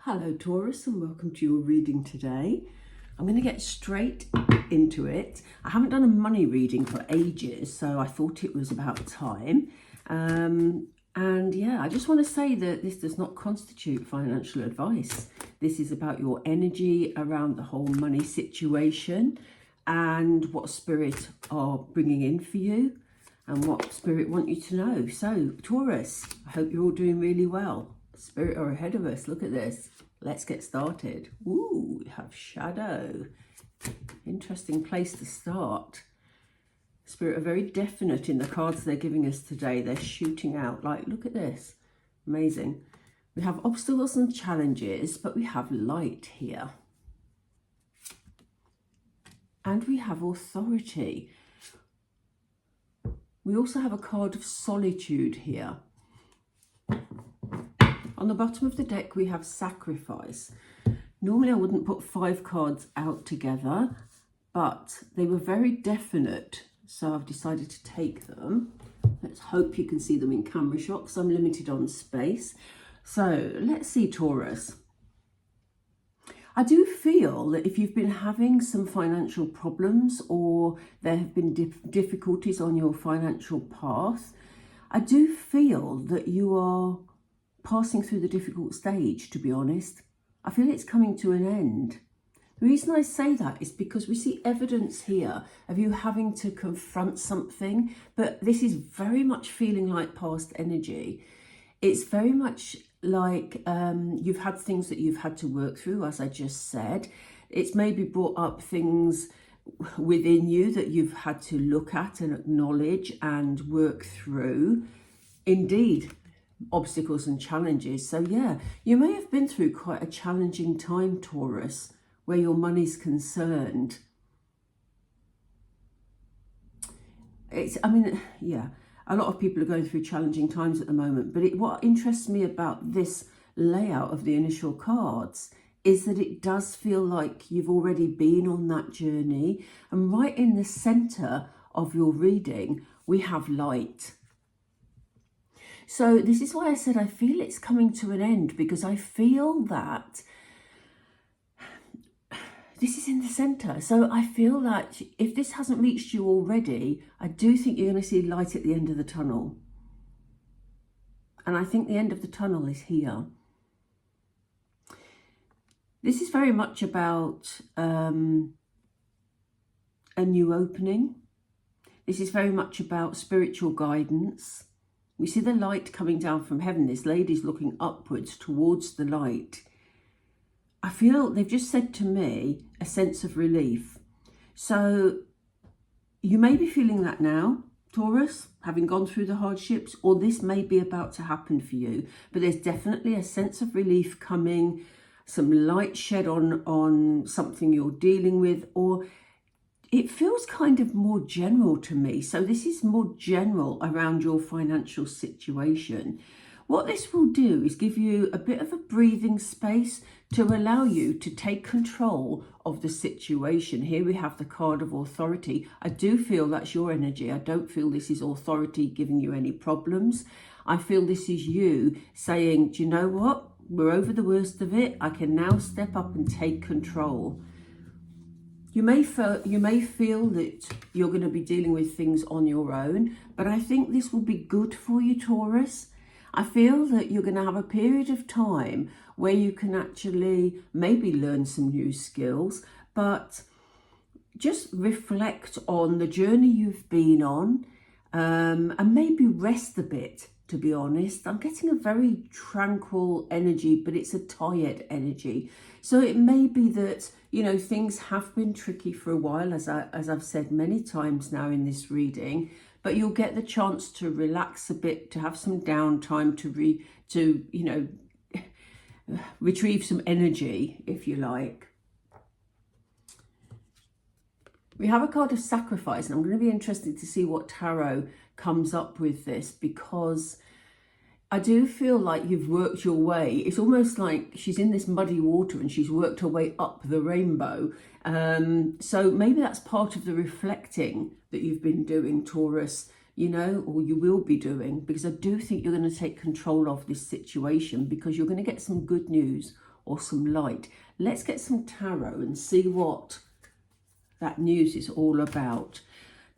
Hello Taurus, and welcome to your reading today. I'm going to get straight into it. I haven't done a money reading for ages, so I thought it was about time. And yeah, I just want to say that this does not constitute financial advice. This is about your energy around the whole money situation and what spirit are bringing in for you and what spirit want you to know. So Taurus, I hope you're all doing really well. Spirit are ahead of us. Look at this. Let's get started. Ooh, we have shadow. Interesting place to start. Spirit are very definite in the cards they're giving us today. They're shooting out. Like, look at this. Amazing. We have obstacles and challenges, but we have light here. And we have authority. We also have a card of solitude here. On the bottom of the deck, we have sacrifice. Normally, I wouldn't put 5 cards out together, but they were very definite, so I've decided to take them. Let's hope you can see them in camera shot, because I'm limited on space. So let's see, Taurus. I do feel that if you've been having some financial problems or there have been difficulties on your financial path, I do feel that you are passing through the difficult stage, to be honest. I feel it's coming to an end. The reason I say that is because we see evidence here of you having to confront something, but this is very much feeling like past energy. It's very much like you've had things that you've had to work through, as I just said. It's maybe brought up things within you that you've had to look at and acknowledge and work through. Indeed, obstacles and challenges. So yeah, you may have been through quite a challenging time, Taurus, where your money's concerned. Yeah, a lot of people are going through challenging times at the moment, but what interests me about this layout of the initial cards is that it does feel like you've already been on that journey, and right in the center of your reading we have light. So this is why I said I feel it's coming to an end, because I feel that this is in the center. So I feel that if this hasn't reached you already, I do think you're going to see light at the end of the tunnel. And I think the end of the tunnel is here. This is very much about a new opening. This is very much about spiritual guidance. We see the light coming down from heaven. This lady's looking upwards towards the light. I feel they've just said to me a sense of relief. So you may be feeling that now, Taurus, having gone through the hardships, or this may be about to happen for you. But there's definitely a sense of relief coming, some light shed on something you're dealing with, or it feels kind of more general to me. So this is more general around your financial situation. What this will do is give you a bit of a breathing space to allow you to take control of the situation. Here we have the card of authority. I do feel that's your energy. I don't feel this is authority giving you any problems. I feel this is you saying, do you know what? We're over the worst of it. I can now step up and take control. You may feel that you're going to be dealing with things on your own, but I think this will be good for you, Taurus. I feel that you're going to have a period of time where you can actually maybe learn some new skills, but just reflect on the journey you've been on, and maybe rest a bit, to be honest. I'm getting a very tranquil energy, but it's a tired energy. So it may be that, you know, things have been tricky for a while, as I've said many times now in this reading, but you'll get the chance to relax a bit, to have some downtime, to retrieve some energy, if you like. We have a card of sacrifice, and I'm going to be interested to see what tarot comes up with this, because I do feel like you've worked your way. It's almost like she's in this muddy water and she's worked her way up the rainbow. So maybe that's part of the reflecting that you've been doing, Taurus, you know, or you will be doing, because I do think you're going to take control of this situation, because you're going to get some good news or some light. Let's get some tarot and see what that news is all about.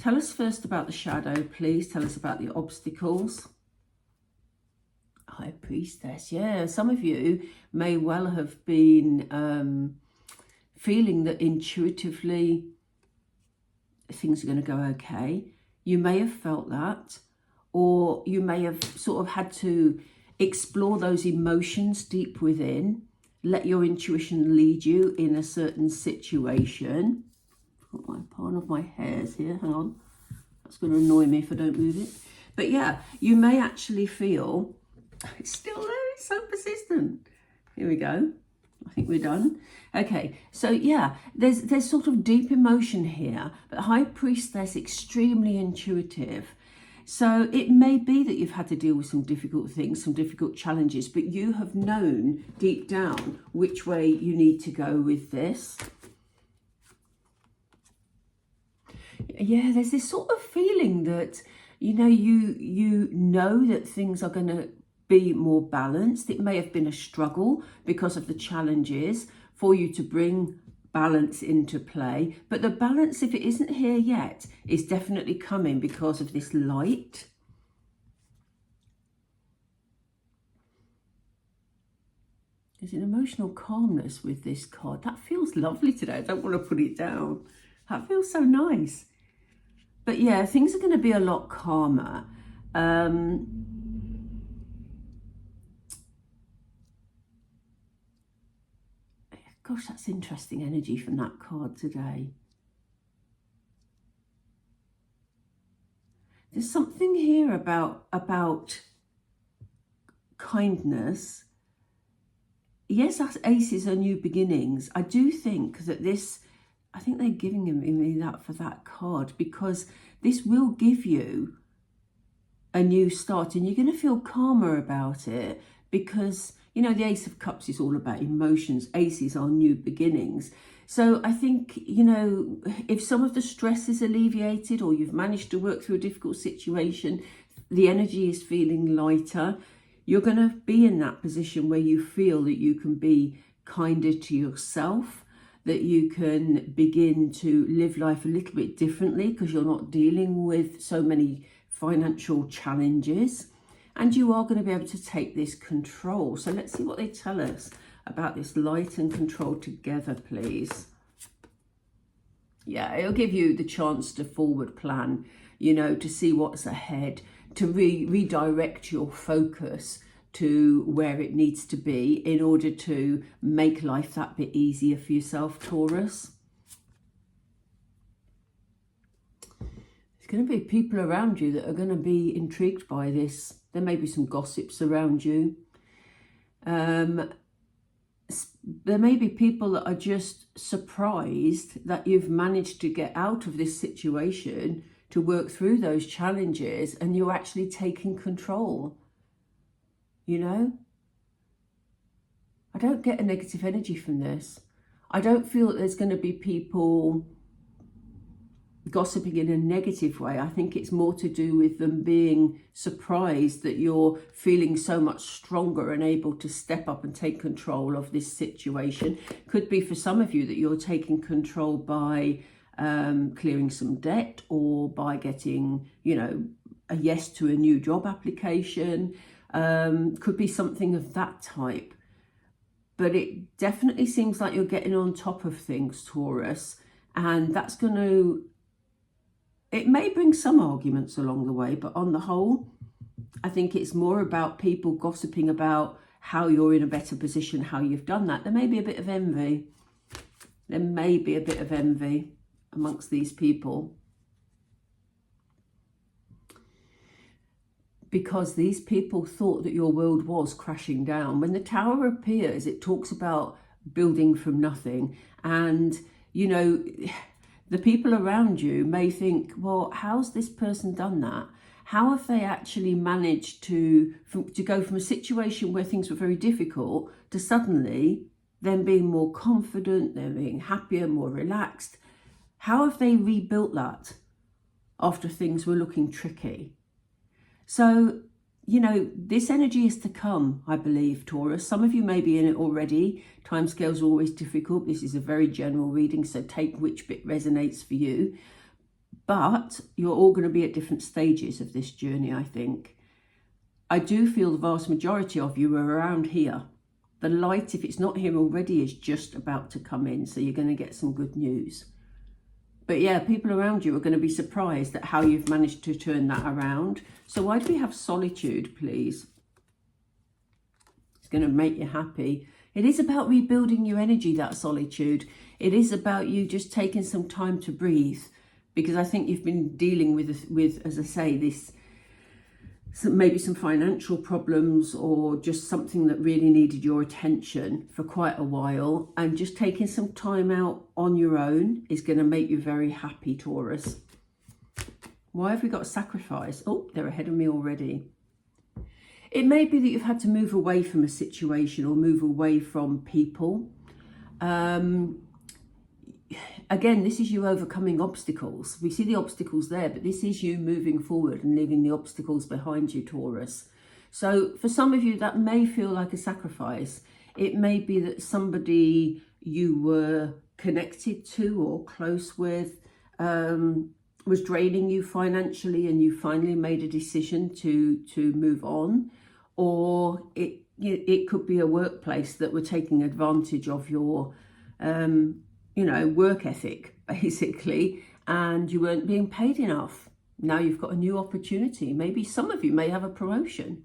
Tell us first about the shadow, please. Tell us about the obstacles. High Priestess. Yeah, some of you may well have been feeling that intuitively things are going to go okay. You may have felt that, or you may have sort of had to explore those emotions deep within. Let your intuition lead you in a certain situation. Got my part of my hairs here, hang on. That's going to annoy me if I don't move it. But yeah, you may actually feel, it's still there, it's so persistent. Here we go. I think we're done. Okay, so yeah, there's sort of deep emotion here, but High Priestess, extremely intuitive. So it may be that you've had to deal with some difficult things, some difficult challenges, but you have known deep down which way you need to go with this. Yeah, there's this sort of feeling that, you know that things are going to be more balanced. It may have been a struggle because of the challenges for you to bring balance into play, but the balance, if it isn't here yet, is definitely coming because of this light. There's an emotional calmness with this card. That feels lovely today. I don't want to put it down. That feels so nice. But yeah, things are going to be a lot calmer. Gosh, that's interesting energy from that card today. There's something here about kindness. Yes, that's aces are new beginnings. I do think that this, I think they're giving me that for that card, because this will give you a new start and you're going to feel calmer about it, because you know, the Ace of Cups is all about emotions. Aces are new beginnings. So I think, you know, if some of the stress is alleviated or you've managed to work through a difficult situation, the energy is feeling lighter, you're going to be in that position where you feel that you can be kinder to yourself, that you can begin to live life a little bit differently because you're not dealing with so many financial challenges. And you are going to be able to take this control. So let's see what they tell us about this light and control together, please. Yeah, it'll give you the chance to forward plan, you know, to see what's ahead, to redirect your focus to where it needs to be in order to make life that bit easier for yourself, Taurus. There's going to be people around you that are going to be intrigued by this. There may be some gossips around you. There may be people that are just surprised that you've managed to get out of this situation, to work through those challenges, and you're actually taking control. You know? I don't get a negative energy from this. I don't feel that there's going to be people gossiping in a negative way. I think it's more to do with them being surprised that you're feeling so much stronger and able to step up and take control of this situation. Could be for some of you that you're taking control by clearing some debt, or by getting, you know, a yes to a new job application. Could be something of that type. But it definitely seems like you're getting on top of things, Taurus, and that's going to, it may bring some arguments along the way, but on the whole, I think it's more about people gossiping about how you're in a better position, how you've done that. There may be a bit of envy. There may be a bit of envy amongst these people, because these people thought that your world was crashing down. When the Tower appears, it talks about building from nothing. And, you know, the people around you may think, well, how's this person done that? How have they actually managed to go from a situation where things were very difficult to suddenly them being more confident, them being happier, more relaxed? How have they rebuilt that after things were looking tricky? So you know, this energy is to come, I believe, Taurus. Some of you may be in it already. Timescales are always difficult. This is a very general reading, so take which bit resonates for you. But you're all going to be at different stages of this journey, I think. I do feel the vast majority of you are around here. The light, if it's not here already, is just about to come in, so you're going to get some good news. But yeah, people around you are going to be surprised at how you've managed to turn that around. So why do we have solitude, please? It's going to make you happy. It is about rebuilding your energy, that solitude. It is about you just taking some time to breathe. Because I think you've been dealing with, as I say, this maybe some financial problems or just something that really needed your attention for quite a while. And just taking some time out on your own is going to make you very happy, Taurus. Why have we got a sacrifice? Oh, they're ahead of me already. It may be that you've had to move away from a situation or move away from people. Again, this is you overcoming obstacles. We see the obstacles there, but this is you moving forward and leaving the obstacles behind you, Taurus. So for some of you, that may feel like a sacrifice. It may be that somebody you were connected to or close with was draining you financially, and you finally made a decision to move on. Or it could be a workplace that were taking advantage of your work ethic, basically, and you weren't being paid enough. Now you've got a new opportunity. Maybe some of you may have a promotion,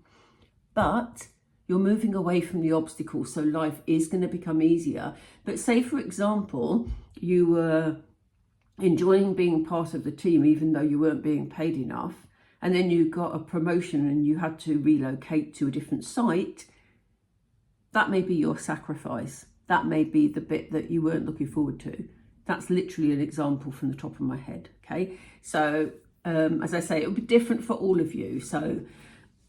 but you're moving away from the obstacles, so life is going to become easier. But say, for example, you were enjoying being part of the team, even though you weren't being paid enough, and then you got a promotion and you had to relocate to a different site. That may be your sacrifice. That may be the bit that you weren't looking forward to. That's literally an example from the top of my head, okay? So, as I say, it'll be different for all of you. So,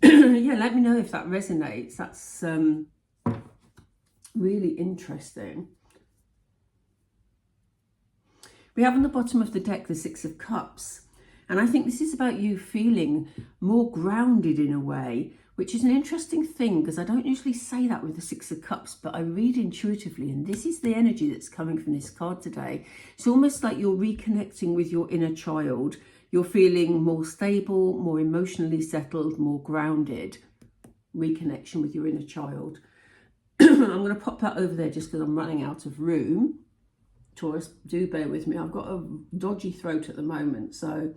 yeah, let me know if that resonates. That's really interesting. We have on the bottom of the deck the Six of Cups. And I think this is about you feeling more grounded in a way, which is an interesting thing because I don't usually say that with the Six of Cups, but I read intuitively, and this is the energy that's coming from this card today. It's almost like you're reconnecting with your inner child. You're feeling more stable, more emotionally settled, more grounded. Reconnection with your inner child. I'm going to pop that over there just because I'm running out of room. Taurus, do bear with me. I've got a dodgy throat at the moment, so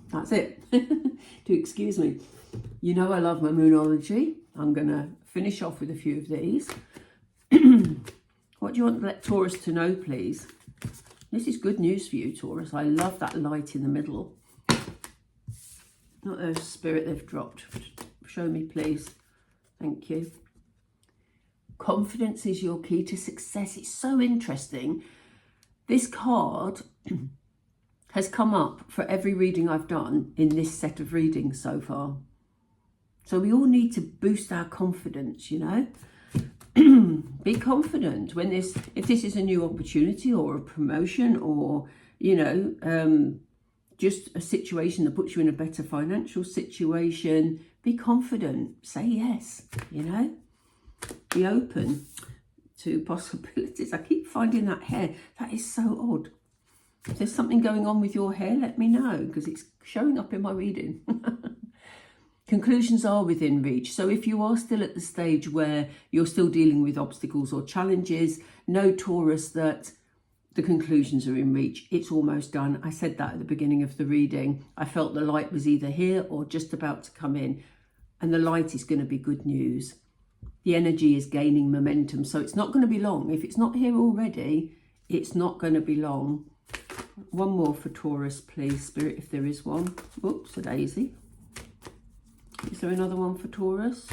that's it. Do excuse me. You know I love my moonology. I'm going to finish off with a few of these. What do you want to let Taurus to know, please? This is good news for you, Taurus. I love that light in the middle. Not the spirit they've dropped. Show me, please. Thank you. Confidence is your key to success. It's so interesting. This card has come up for every reading I've done in this set of readings so far. So we all need to boost our confidence, you know. Be confident when if this is a new opportunity or a promotion or, you know, just a situation that puts you in a better financial situation. Be confident. Say yes, you know. Be open to possibilities. I keep finding that hair. That is so odd. If there's something going on with your hair, let me know because it's showing up in my reading. Conclusions are within reach. So if you are still at the stage where you're still dealing with obstacles or challenges, know, Taurus, that the conclusions are in reach. It's almost done. I said that at the beginning of the reading. I felt the light was either here or just about to come in. And the light is going to be good news. The energy is gaining momentum. So it's not going to be long. If it's not here already, it's not going to be long. One more for Taurus, please, Spirit, if there is one. Oops, a daisy. Is there another one for Taurus?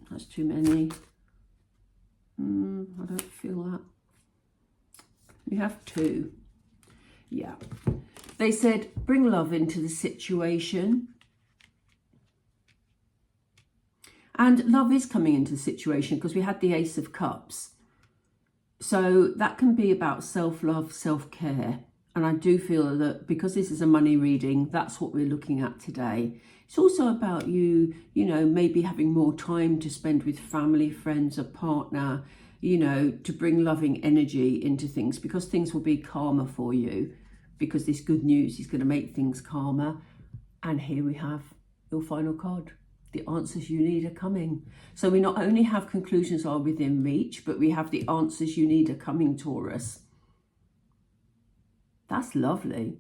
That's too many. I don't feel that. We have two. Yeah. They said, bring love into the situation. And love is coming into the situation because we had the Ace of Cups. So that can be about self-love, self-care. And I do feel that because this is a money reading, that's what we're looking at today. It's also about you know, maybe having more time to spend with family, friends, a partner, you know, to bring loving energy into things, because things will be calmer for you, because this good news is going to make things calmer. And here we have your final card. The answers you need are coming. So we not only have conclusions are within reach, but we have the answers you need are coming, Taurus. That's lovely.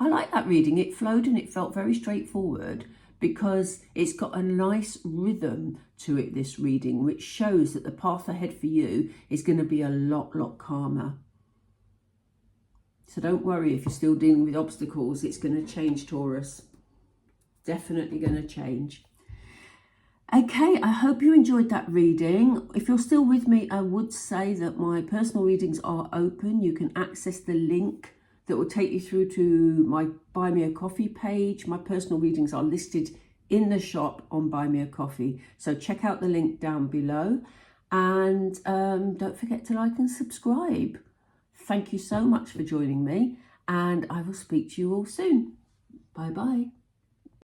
I like that reading. It flowed and it felt very straightforward, because it's got a nice rhythm to it, this reading, which shows that the path ahead for you is going to be a lot calmer. So don't worry if you're still dealing with obstacles. It's going to change, Taurus. Definitely going to change. Okay, I hope you enjoyed that reading. If you're still with me, I would say that my personal readings are open. You can access the link that will take you through to my Buy Me a Coffee page. My personal readings are listed in the shop on Buy Me a Coffee. So check out the link down below. And don't forget to like and subscribe. Thank you so much for joining me. And I will speak to you all soon. Bye-bye.